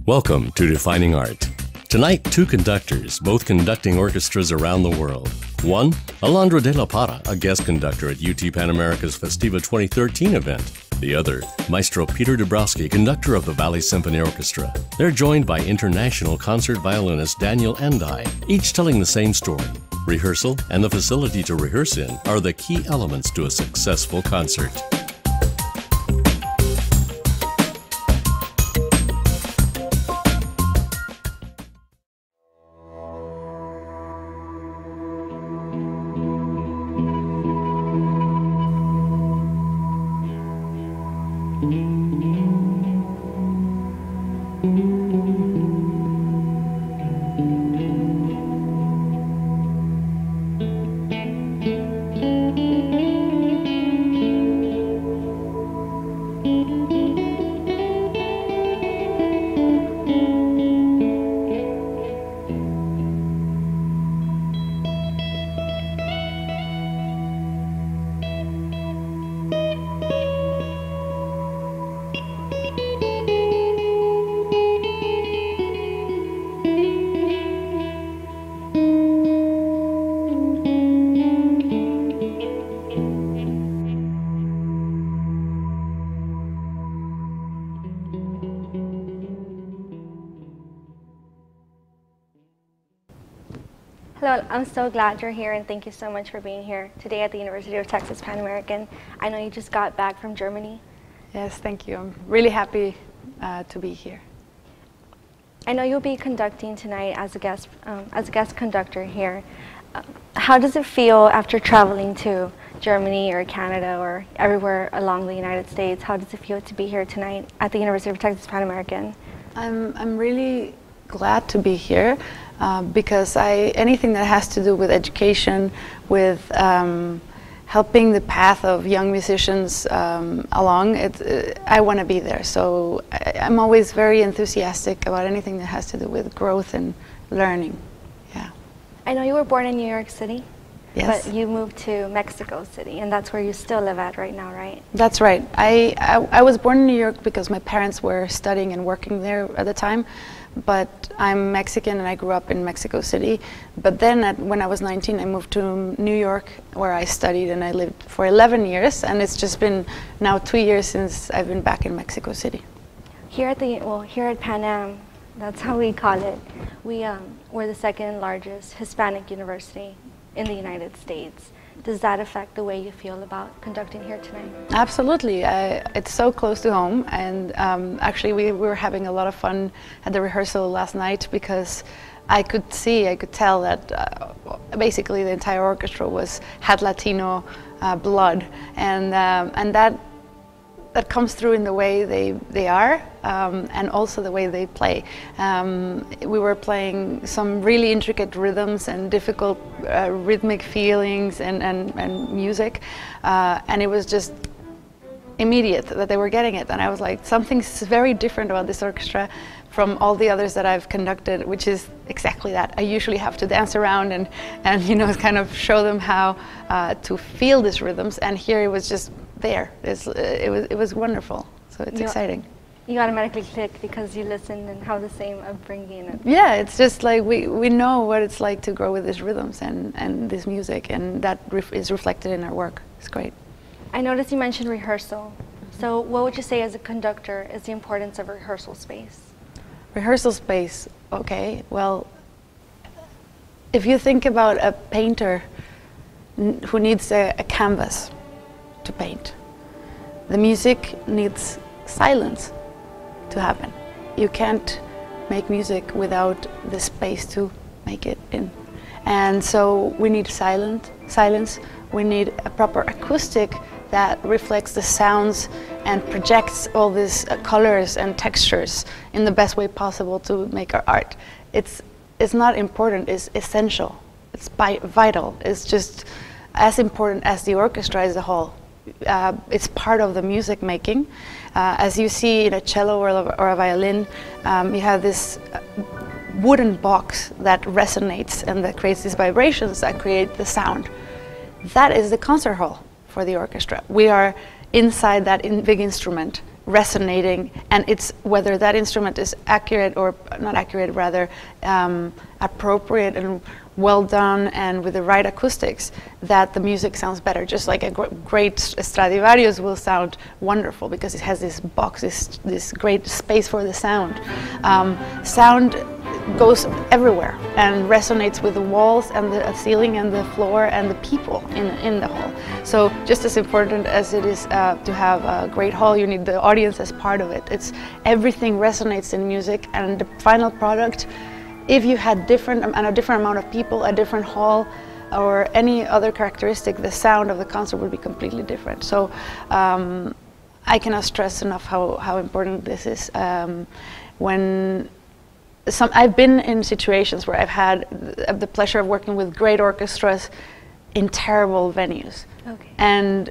Welcome to Defining Art. Tonight, two conductors, both conducting orchestras around the world. One, Alondra de la Parra, a guest conductor at UT Pan America's Festiva 2013 event. The other, Maestro Peter Dabrowski, conductor of the Valley Symphony Orchestra. They're joined by international concert violinist Daniel Endai, each telling the same story. Rehearsal and the facility to rehearse in are the key elements to a successful concert. Hello, I'm so glad you're here, and thank you so much for being here today at the University of Texas Pan American. I know you just got back from Germany. Yes, thank you. I'm really happy to be here. I know you'll be conducting tonight as a guest conductor here. How does it feel after traveling to Germany or Canada or everywhere along the United States? How does it feel to be here tonight at the University of Texas Pan American? I'm really glad to be here because anything that has to do with education, with helping the path of young musicians along, I want to be there. So I'm always very enthusiastic about anything that has to do with growth and learning. Yeah. I know you were born in New York City. Yes. But you moved to Mexico City, and that's where you still live at right now, right? That's right. I was born in New York because my parents were studying and working there at the time, but I'm Mexican and I grew up in Mexico City. But then when I was 19, I moved to New York, where I studied, and I lived for 11 years, and it's just been now 2 years since I've been back in Mexico City. Here at Pan Am, that's how we call it. We're the second largest Hispanic university in the United States. Does that affect the way you feel about conducting here tonight? Absolutely. It's so close to home, and actually we were having a lot of fun at the rehearsal last night because I could tell that basically the entire orchestra had Latino blood, and that comes through in the way they are, and also the way they play. We were playing some really intricate rhythms and difficult rhythmic feelings and music, and it was just immediate that they were getting it. And I was like, something's very different about this orchestra from all the others that I've conducted, which is exactly that. I usually have to dance around and kind of show them how to feel these rhythms, and here it was just there. It was wonderful. So it's exciting. You automatically click because you listen and have the same upbringing. Yeah, it's just like we know what it's like to grow with these rhythms and this music, and that is reflected in our work. It's great. I noticed you mentioned rehearsal. So what would you say as a conductor is the importance of rehearsal space? Rehearsal space, okay. Well, if you think about a painter who needs a canvas to paint, the music needs silence to happen. You can't make music without the space to make it in. And so we need silence. We need a proper acoustic that reflects the sounds and projects all these colors and textures in the best way possible to make our art. It's not important, it's essential. It's vital. It's just as important as the orchestra as a whole. It's part of the music making. As you see in a cello or a violin, you have this wooden box that resonates and that creates these vibrations that create the sound. That is the concert hall for the orchestra. We are inside that big instrument, resonating, and it's whether that instrument is accurate or not accurate, rather appropriate and well done and with the right acoustics, that the music sounds better. Just like a great Stradivarius will sound wonderful because it has this box, this great space for the sound. Sound goes everywhere and resonates with the walls and the ceiling and the floor and the people in the hall. So just as important as it is to have a great hall, you need the audience as part of it. It's everything resonates in music, and the final product, if you had a different amount of people, a different hall, or any other characteristic, the sound of the concert would be completely different. So I cannot stress enough how important this is. I've been in situations where I've had the pleasure of working with great orchestras in terrible venues. Okay. And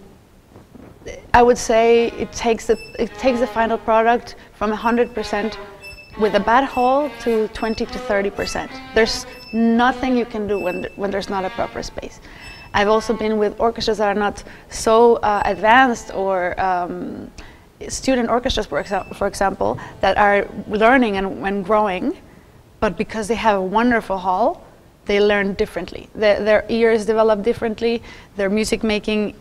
I would say it takes the final product from 100% with a bad hall to 20 to 30%. There's nothing you can do when there's not a proper space. I've also been with orchestras that are not so advanced, or student orchestras, for example, that are learning and growing, but because they have a wonderful hall, they learn differently. Their ears develop differently. Their music making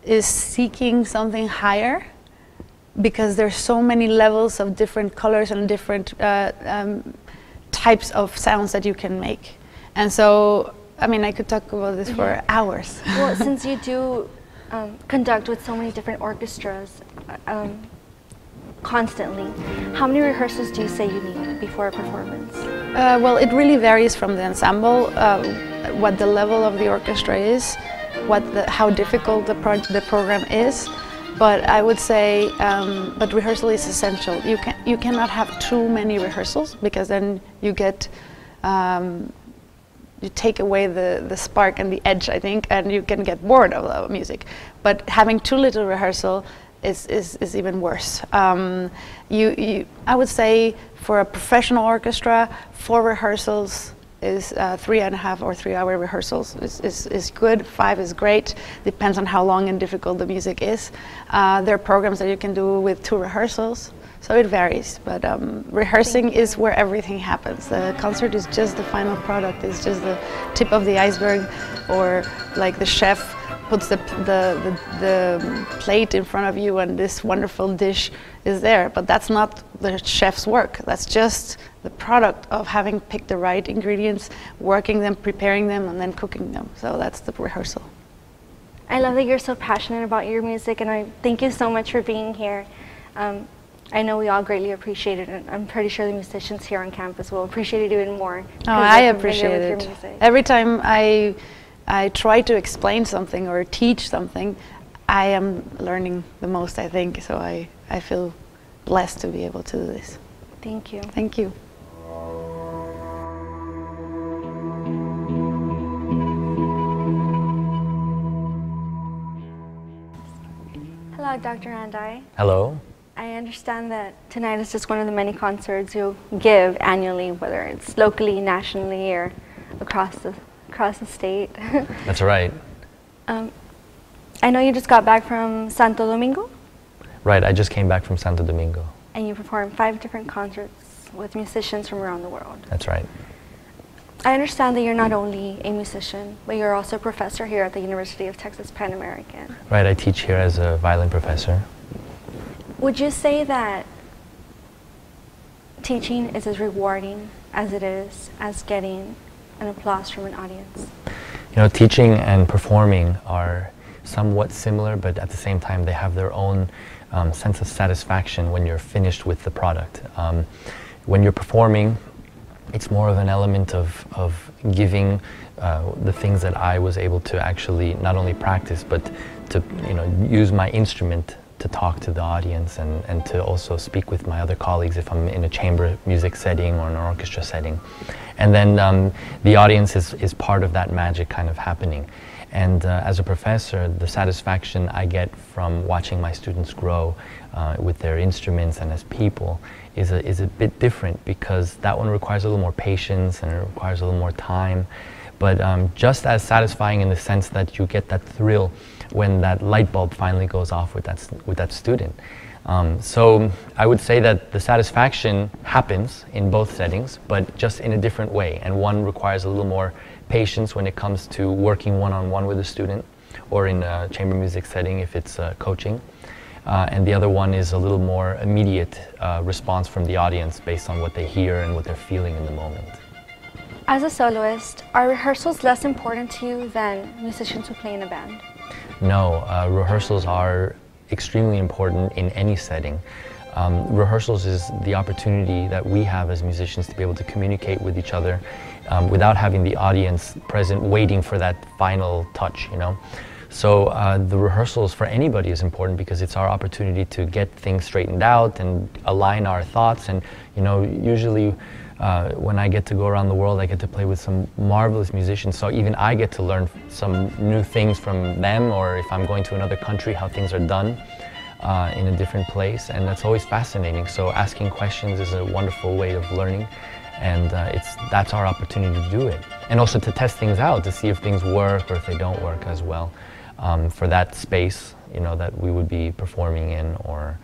is seeking something higher, because there's so many levels of different colors and different types of sounds that you can make. And so, I mean, I could talk about this for hours. Well, since you do conduct with so many different orchestras constantly, how many rehearsals do you say you need before a performance? Well, it really varies from the ensemble, what the level of the orchestra is, how difficult the program is. But I would say, but rehearsal is essential. You cannot have too many rehearsals, because then you get, you take away the spark and the edge, I think, and you can get bored of the music. But having too little rehearsal is even worse. I would say for a professional orchestra, 4 rehearsals is 3.5 or 3 hour rehearsals is good. 5 is great. Depends on how long and difficult the music is. There are programs that you can do with 2 rehearsals, so it varies. But rehearsing is where everything happens. The concert is just the final product. It's just the tip of the iceberg, or like the chef puts the plate in front of you and this wonderful dish is there. But that's not the chef's work. That's just the product of having picked the right ingredients, working them, preparing them, and then cooking them. So that's the rehearsal. I love that you're so passionate about your music, and I thank you so much for being here. I know we all greatly appreciate it, and I'm pretty sure the musicians here on campus will appreciate it even more. Oh, I appreciate it. Every time I try to explain something or teach something, I am learning the most, I think. So I feel blessed to be able to do this. Thank you. Thank you. Hello, Dr. Andai. Hello. I understand that tonight is just one of the many concerts you'll give annually, whether it's locally, nationally, or across the state. That's right. I know you just got back from Santo Domingo? Right, I just came back from Santo Domingo. And you performed 5 different concerts with musicians from around the world. That's right. I understand that you're not only a musician, but you're also a professor here at the University of Texas Pan American. Right, I teach here as a violin professor. Would you say that teaching is as rewarding as it is as getting an applause from an audience? You know, teaching and performing are somewhat similar, but at the same time they have their own sense of satisfaction when you're finished with the product. When you're performing, it's more of an element of giving the things that I was able to actually not only practice, but to use my instrument to talk to the audience, and to also speak with my other colleagues if I'm in a chamber music setting or an orchestra setting. And then the audience is part of that magic kind of happening. And as a professor, the satisfaction I get from watching my students grow with their instruments and as people is a bit different, because that one requires a little more patience and it requires a little more time. But just as satisfying in the sense that you get that thrill when that light bulb finally goes off with that student. So I would say that the satisfaction happens in both settings, but just in a different way. And one requires a little more patience when it comes to working one-on-one with a student, or in a chamber music setting if it's coaching. And the other one is a little more immediate response from the audience based on what they hear and what they're feeling in the moment. As a soloist, are rehearsals less important to you than musicians who play in a band? No, rehearsals are extremely important in any setting. Rehearsals is the opportunity that we have as musicians to be able to communicate with each other without having the audience present waiting for that final touch, you know. So the rehearsals for anybody is important because it's our opportunity to get things straightened out and align our thoughts. And you know, usually when I get to go around the world, I get to play with some marvelous musicians. So even I get to learn some new things from them, or if I'm going to another country, how things are done in a different place. And that's always fascinating. So asking questions is a wonderful way of learning. And that's our opportunity to do it. And also to test things out, to see if things work or if they don't work as well. For that space, you know, that we would be performing in, or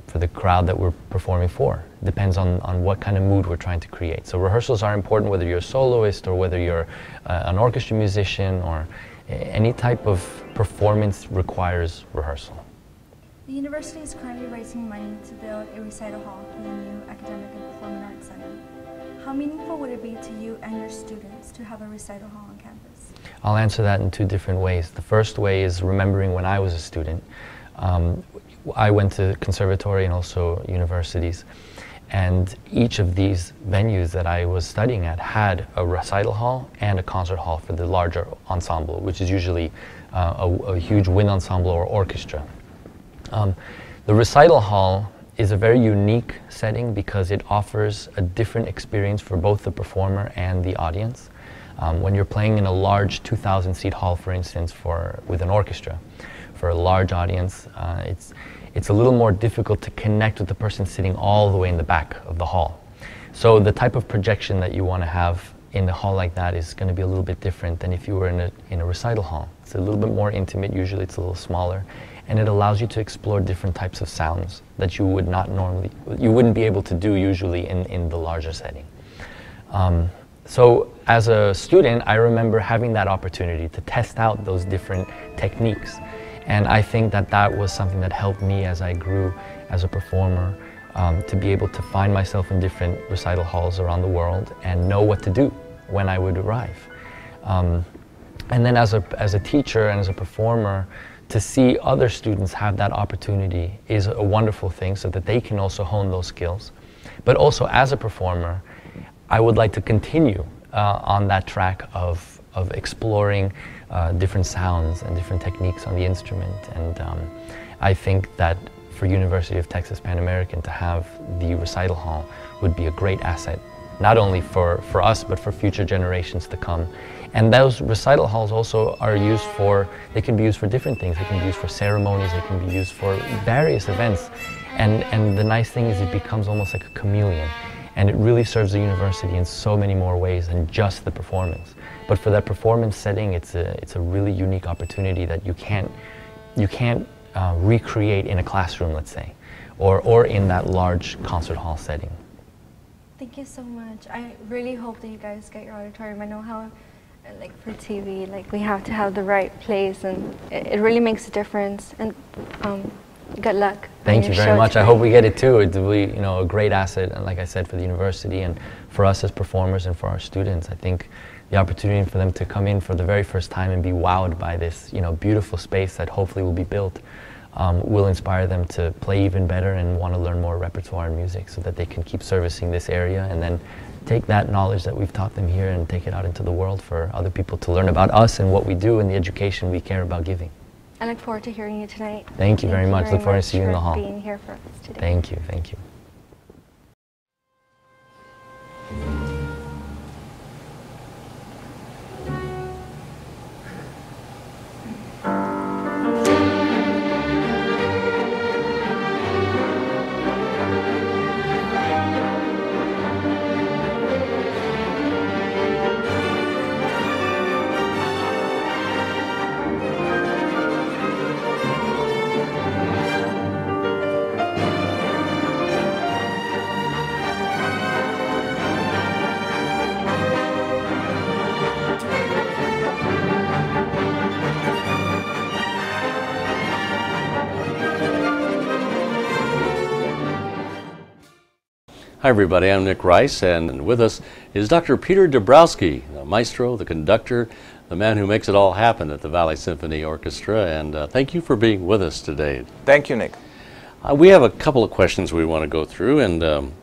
for the crowd that we're performing for. Depends on what kind of mood we're trying to create. So rehearsals are important whether you're a soloist or whether you're an orchestra musician, or any type of performance requires rehearsal. The university is currently raising money to build a recital hall for the new Academic and Performing Arts Center. How meaningful would it be to you and your students to have a recital hall on campus? I'll answer that in two different ways. The first way is remembering when I was a student. I went to conservatory and also universities, and each of these venues that I was studying at had a recital hall and a concert hall for the larger ensemble, which is usually a huge wind ensemble or orchestra. The recital hall is a very unique setting because it offers a different experience for both the performer and the audience. When you're playing in a large 2,000-seat hall, for instance, with an orchestra, for a large audience, it's a little more difficult to connect with the person sitting all the way in the back of the hall. So the type of projection that you want to have in a hall like that is going to be a little bit different than if you were in a recital hall. It's a little bit more intimate, usually it's a little smaller, and it allows you to explore different types of sounds that you wouldn't be able to do usually in the larger setting. So as a student, I remember having that opportunity to test out those different techniques. And I think that was something that helped me as I grew as a performer, to be able to find myself in different recital halls around the world and know what to do when I would arrive. And then as a teacher and as a performer, to see other students have that opportunity is a wonderful thing, so that they can also hone those skills. But also as a performer, I would like to continue on that track of exploring different sounds and different techniques on the instrument. And I think that for University of Texas Pan American to have the recital hall would be a great asset, not only for us, but for future generations to come. And those recital halls also are used they can be used for different things. They can be used for ceremonies, they can be used for various events. And the nice thing is it becomes almost like a chameleon. And it really serves the university in so many more ways than just the performance. But for that performance setting, it's a really unique opportunity that you can't recreate in a classroom, let's say, or in that large concert hall setting. Thank you so much. I really hope that you guys get your auditorium. I know how, like for TV, like we have to have the right place, and it really makes a difference. And good luck. Thank you very much. I hope we get it too. It's really, a great asset, and like I said, for the university and for us as performers and for our students. I think the opportunity for them to come in for the very first time and be wowed by this, beautiful space that hopefully will be built, will inspire them to play even better and want to learn more repertoire and music, so that they can keep servicing this area and then take that knowledge that we've taught them here and take it out into the world for other people to learn about us and what we do and the education we care about giving. I look forward to hearing you tonight. Thank you very much. Look forward to seeing you in the hall. Being here for us today. Thank you. Thank you. Hi everybody, I'm Nick Rice, and with us is Dr. Peter Dabrowski, the maestro, the conductor, the man who makes it all happen at the Valley Symphony Orchestra, and thank you for being with us today. Thank you, Nick. We have a couple of questions we want to go through, and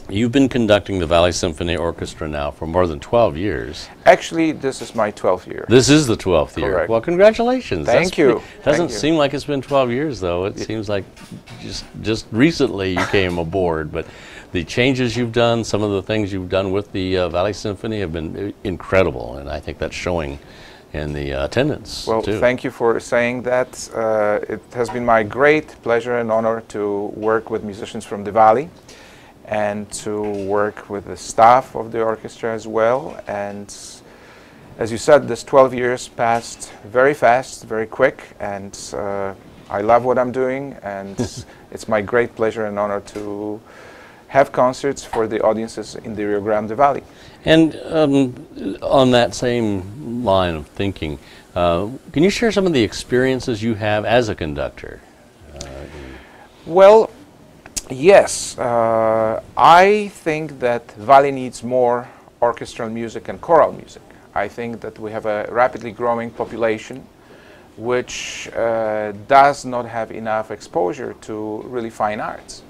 you've been conducting the Valley Symphony Orchestra now for more than 12 years. Actually, this is my 12th year. This is the 12th year. Correct. Well, congratulations. Thank you. Doesn't Thank you. seem like it's been 12 years, though. It seems like just recently you came aboard, but the changes you've done, some of the things you've done with the Valley Symphony have been incredible, and I think that's showing in the attendance, Well, too. thank you for saying that. It has been my great pleasure and honor to work with musicians from the Valley and to work with the staff of the orchestra as well. And as you said, this 12 years passed very fast, very quick, and I love what I'm doing, and it's my great pleasure and honor to have concerts for the audiences in the Rio Grande Valley. And on that same line of thinking, can you share some of the experiences you have as a conductor? Well, yes. I think that Valley needs more orchestral music and choral music. I think that we have a rapidly growing population which does not have enough exposure to really fine arts.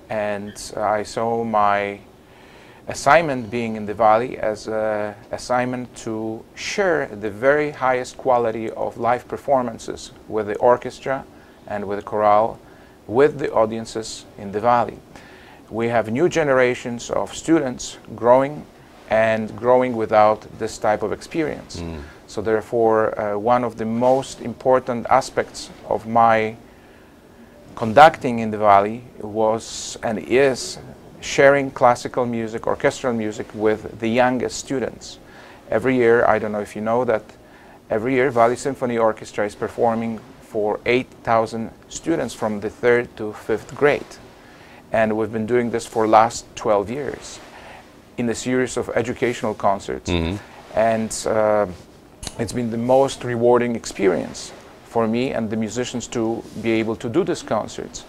And I saw my assignment being in the Valley as an assignment to share the very highest quality of live performances with the orchestra and with the chorale, with the audiences in the Valley. We have new generations of students growing and growing without this type of experience. So therefore, one of the most important aspects of my conducting in the Valley was and is sharing classical music, orchestral music with the youngest students. Every year, I don't know if you know that, every year Valley Symphony Orchestra is performing for 8,000 students from the 3rd to 5th grade. And we've been doing this for the last 12 years in a series of educational concerts. And it's been the most rewarding experience for me and the musicians to be able to do these concerts,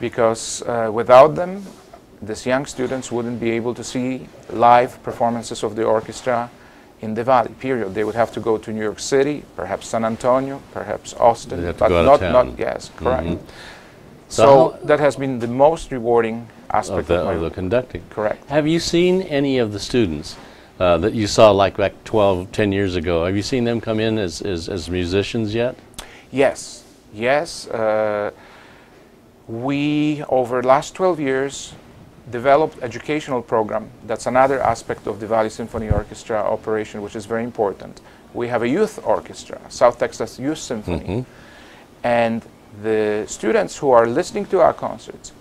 because without them, these young students wouldn't be able to see live performances of the orchestra in the Valley, period. They would have to go to New York City, perhaps San Antonio, perhaps Austin, They'd have to but go out of town. yes, correct. So So that has been the most rewarding aspect of my the conducting. correct. Have you seen any of the students that you saw like back 10 years ago? Have you seen them come in as musicians yet? Yes, yes. We, over the last 12 years, developed educational program. That's another aspect of the Valley Symphony Orchestra operation, which is very important. We have a youth orchestra, South Texas Youth Symphony, and the students who are listening to our concerts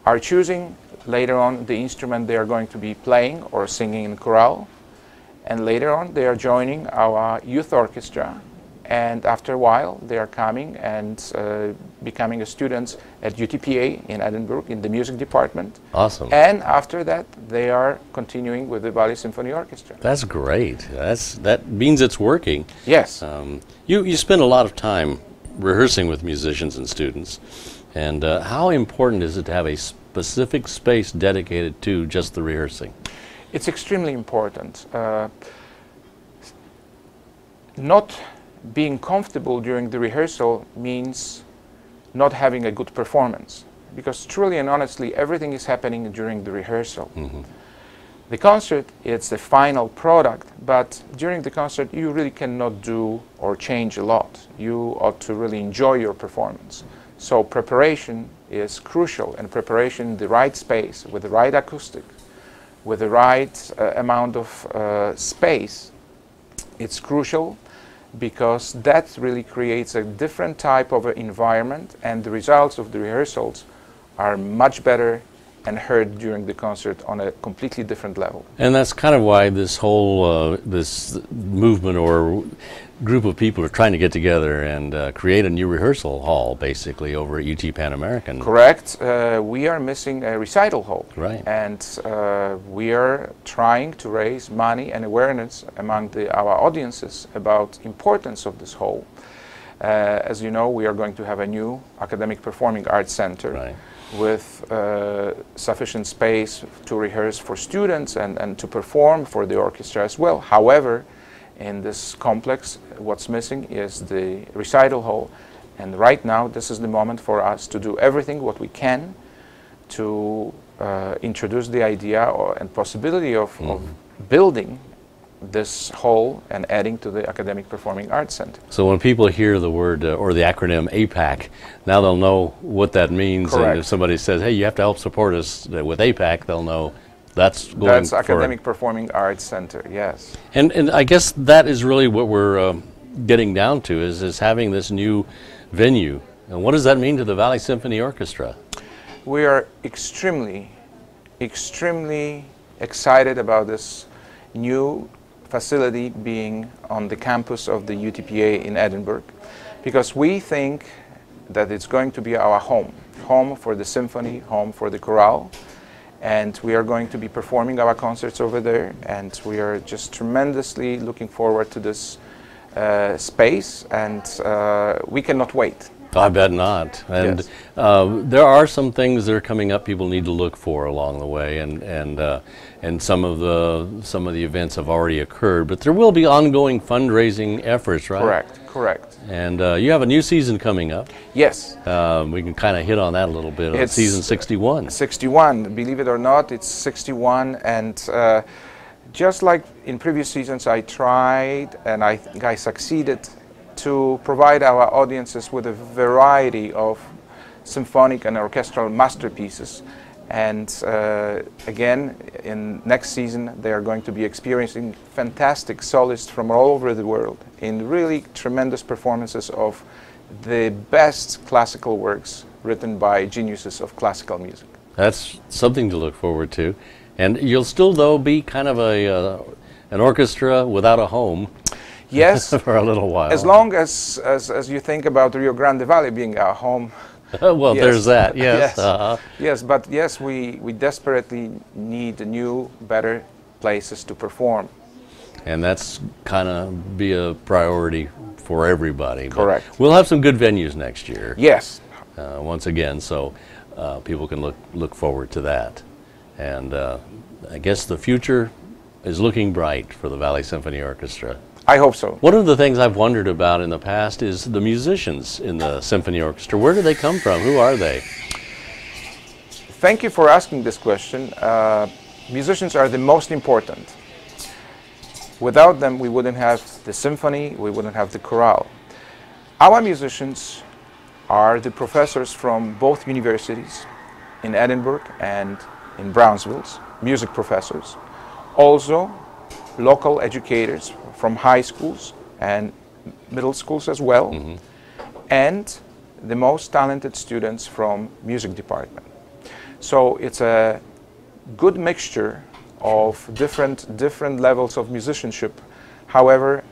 are choosing later on the instrument they are going to be playing or singing in chorale, and later on they are joining our youth orchestra, and after a while they are coming and becoming a students at UTPA in Edinburgh in the music department. Awesome. And after that they are continuing with the Valley Symphony Orchestra. That's great. That means it's working. Yes. You spend a lot of time rehearsing with musicians and students, and how important is it to have a specific space dedicated to just the rehearsing? It's extremely important. Not being comfortable during the rehearsal means not having a good performance, because truly and honestly everything is happening during the rehearsal. The concert, it's the final product, but during the concert you really cannot do or change a lot. You ought to really enjoy your performance. So preparation is crucial, and preparation in the right space, with the right acoustic, with the right amount of space, it's crucial, because that really creates a different type of environment, and the results of the rehearsals are much better and heard during the concert on a completely different level. And that's kind of why this whole this movement or group of people are trying to get together and create a new rehearsal hall, basically, over at UT Pan American. Correct. We are missing a recital hall. Right. And we are trying to raise money and awareness among our audiences about importance of this hall. As you know, we are going to have a new academic performing arts center. Right. with sufficient space to rehearse for students and to perform for the orchestra as well. However, in this complex, what's missing is the recital hall. And right now, this is the moment for us to do everything what we can to introduce the idea and possibility of building this hall and adding to the Academic Performing Arts Center. So when people hear the word or the acronym APAC, now they'll know what that means. Correct. And if somebody says, hey, you have to help support us with APAC, they'll know that's going That's Academic Performing Arts Center, yes. And I guess that is really what we're getting down to is having this new venue. And what does that mean to the Valley Symphony Orchestra? We are extremely excited about this new facility being on the campus of the UTPA in Edinburgh, because we think that it's going to be our home for the symphony, home for the chorale, and we are going to be performing our concerts over there, and we are just tremendously looking forward to this space, and we cannot wait. I bet not. And Yes. There are some things that are coming up people need to look for along the way, and some of the events have already occurred, but there will be ongoing fundraising efforts, right? Correct. And you have a new season coming up. Yes. We can kind of hit on that a little bit. It's season 61. 61, believe it or not, it's 61, and just like in previous seasons, I tried and I think I succeeded to provide our audiences with a variety of symphonic and orchestral masterpieces. And again, in next season, they are going to be experiencing fantastic solists from all over the world in really tremendous performances of the best classical works written by geniuses of classical music. That's something to look forward to. And you'll still, though, be kind of an orchestra without a home. Yes, for a little while. as long as you think about Rio Grande Valley being our home. Well, Yes. there's that, yes. Yes. Yes, but yes, we desperately need new, better places to perform. And that's kind of be a priority for everybody. But Correct. we'll have some good venues next year. Yes. Once again, so people can look forward to that. And I guess the future is looking bright for the Valley Symphony Orchestra. I hope so. One of the things I've wondered about in the past is the musicians in the symphony orchestra. Where do they come from? Who are they? Thank you for asking this question. Musicians are the most important. Without them, we wouldn't have the symphony, we wouldn't have the chorale. Our musicians are the professors from both universities in Edinburgh and in Brownsville, music professors. Also, local educators from high schools and middle schools as well, and the most talented students from music department. So it's a good mixture of different levels of musicianship. However,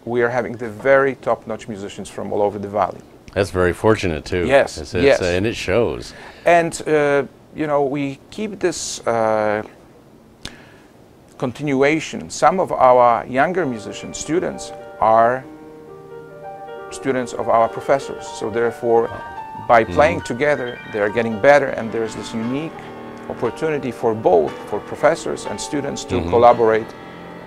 we are having the very top-notch musicians from all over the valley. That's very fortunate too. Yes, Yes. yes. And it shows. And you know, we keep this continuation. Some of our younger musicians, students, are students of our professors. So therefore, by playing together, they are getting better, and there's this unique opportunity for both, for professors and students to collaborate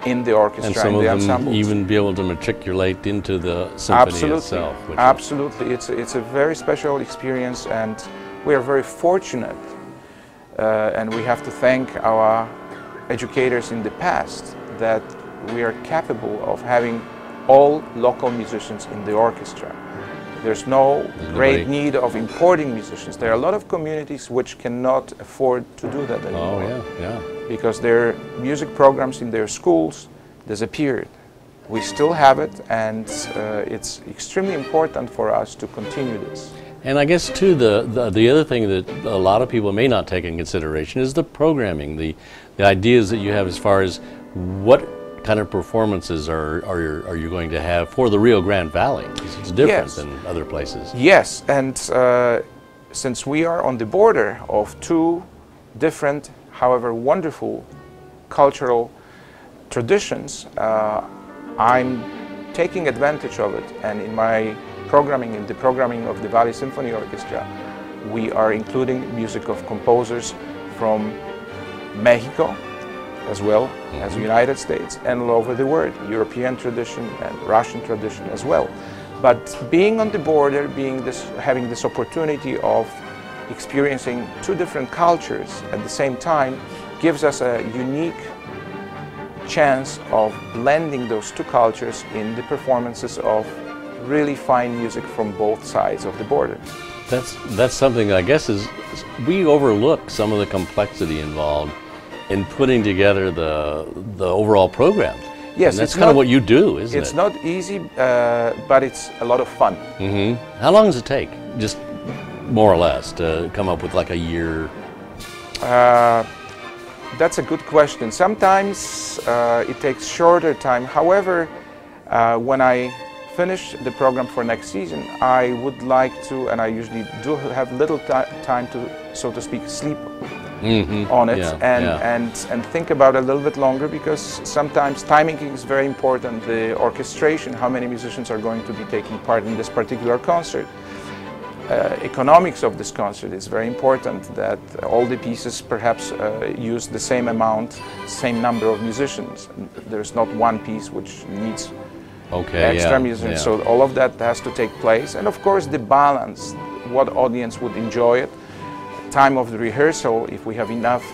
in the orchestra And some and the of them ensembles. even be able to matriculate into the symphony Absolutely. itself. Which Absolutely. It's a very special experience, and we are very fortunate. And we have to thank our educators in the past that we are capable of having all local musicians in the orchestra. There's no great need of importing musicians. There are a lot of communities which cannot afford to do that anymore. Oh, yeah. Because their music programs in their schools disappeared. We still have it, and it's extremely important for us to continue this. And I guess too, the other thing that a lot of people may not take in consideration is the programming, the ideas that you have as far as what kind of performances are you going to have for the Rio Grande Valley? 'Cause it's different Yes. than other places. Yes, and since we are on the border of two different, however wonderful, cultural traditions, I'm taking advantage of it, and in my programming, in the programming of the Valley Symphony Orchestra, we are including music of composers from Mexico, as well as the United States, and all over the world, European tradition and Russian tradition as well. But being on the border, having this opportunity of experiencing two different cultures at the same time gives us a unique chance of blending those two cultures in the performances of really fine music from both sides of the border. That's something, I guess, we overlook some of the complexity involved in putting together the overall program. Yes, and that's kind of what you do, isn't it? It's not easy, but it's a lot of fun. How long does it take, just more or less, to come up with like a year? That's a good question. Sometimes it takes shorter time. However, when I finish the program for next season, I would like to, and I usually do have little time to, so to speak, sleep on it and think about it a little bit longer, because sometimes timing is very important. The orchestration, how many musicians are going to be taking part in this particular concert. Economics of this concert is very important, that all the pieces perhaps use the same amount, same number of musicians. There's not one piece which needs extra musicians, so all of that has to take place. And of course the balance, what audience would enjoy it, time of the rehearsal, if we have enough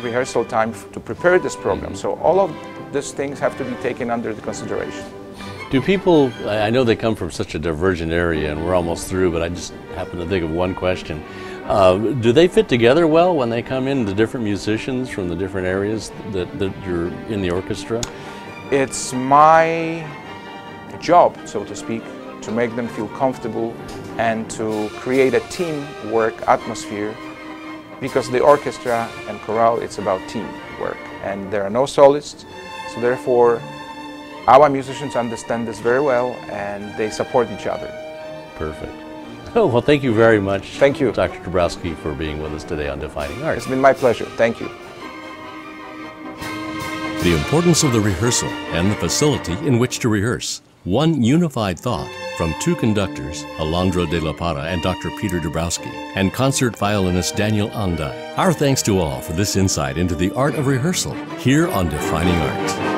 rehearsal time to prepare this program. So all of these things have to be taken under the consideration. Do people, I know they come from such a divergent area and we're almost through, but I just happen to think of one question. Do they fit together well when they come in, the different musicians from the different areas that you're in the orchestra? It's my job, so to speak, to make them feel comfortable and to create a teamwork atmosphere, because the orchestra and chorale, it's about teamwork and there are no solists, so therefore our musicians understand this very well and they support each other. Perfect. Oh, well, thank you very much. Thank you, Dr. Dabrowski, for being with us today on Defining Art. It's been my pleasure. Thank you. The importance of the rehearsal and the facility in which to rehearse. One unified thought from two conductors, Alondra de la Parra and Dr. Peter Dabrowski, and concert violinist Daniel Andai. Our thanks to all for this insight into the art of rehearsal here on Defining Art.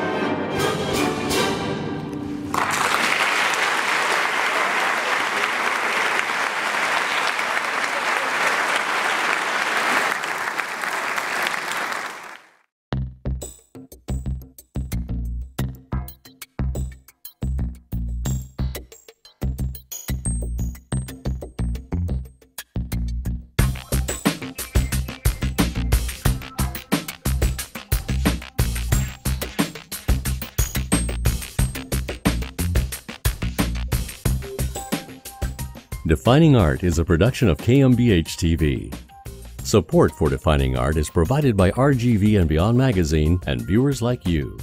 Defining Art is a production of KMBH-TV. Support for Defining Art is provided by RGV and Beyond Magazine and viewers like you.